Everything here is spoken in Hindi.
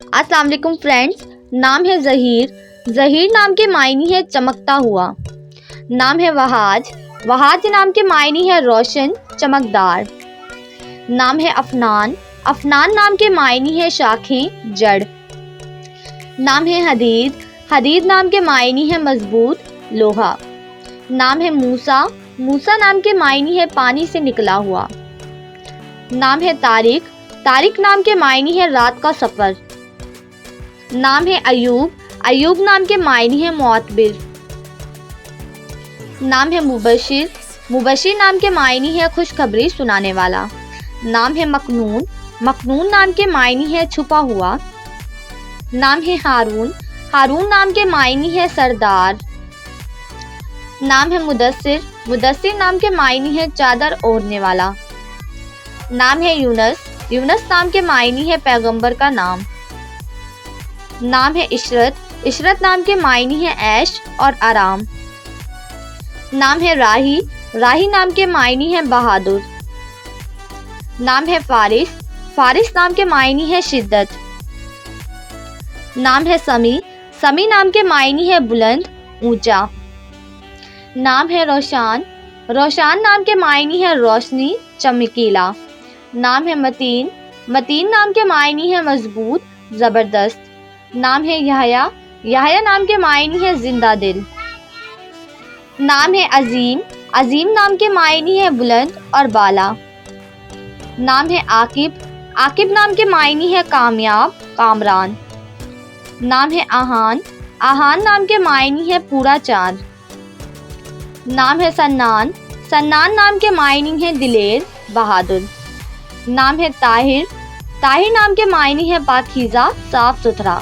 अस्सलाम वालेकुम फ्रेंड्स। नाम है ज़हीर। ज़हीर नाम के मायने है चमकता हुआ। नाम है वहाज। वहाज नाम के मायने है रोशन, चमकदार। नाम है अफनान। अफनान नाम के मायने है शाखें, जड़। नाम है हदीद। हदीद नाम के मायने है मजबूत, लोहा। नाम है मूसा। मूसा नाम के मायने है पानी से निकला हुआ। नाम है तारिक। तारिक नाम के मायने है रात का सफर। नाम है अयूब। अयूब नाम के मायने है मुअत्बिर। नाम है मुबशिर। मुबशिर नाम के मायने है खुशखबरी सुनाने वाला। नाम है मकनून। मकनून नाम के मायने है छुपा हुआ। नाम है हारून। हारून नाम के मायने है सरदार। नाम है मुदस्सिर। मुदस्सिर नाम के मायने है चादर ओढ़ने वाला। नाम है यूनस। यूनस नाम के मायने है पैगंबर का नाम। नाम है इशरत। इशरत नाम के मायने है ऐश और आराम। नाम है राही। राही नाम के मायने है बहादुर। नाम है फारिस। फारिस नाम के मायने है शिद्दत। नाम है समी। समी नाम के मायने है बुलंद, ऊंचा। नाम है रोशान। रोशान नाम के मायने है रोशनी, चमकीला। नाम है मतीन। मतीन नाम के मायने है मजबूत, जबरदस्त। नाम है यहया। यहया नाम के मायने है जिंदा दिल। नाम है अजीम। अजीम नाम के मायने है बुलंद और बाला। नाम है आकिब। आकिब नाम के मायने है कामयाब, कामरान। नाम है आहान। आहान नाम के मायने है पूरा चांद। नाम है सन्नान। सन्नान नाम के मायने है दिलेर, बहादुर। नाम है ताहिर। ताहिर नाम के मायने है पाकीज़ा, साफ सुथरा।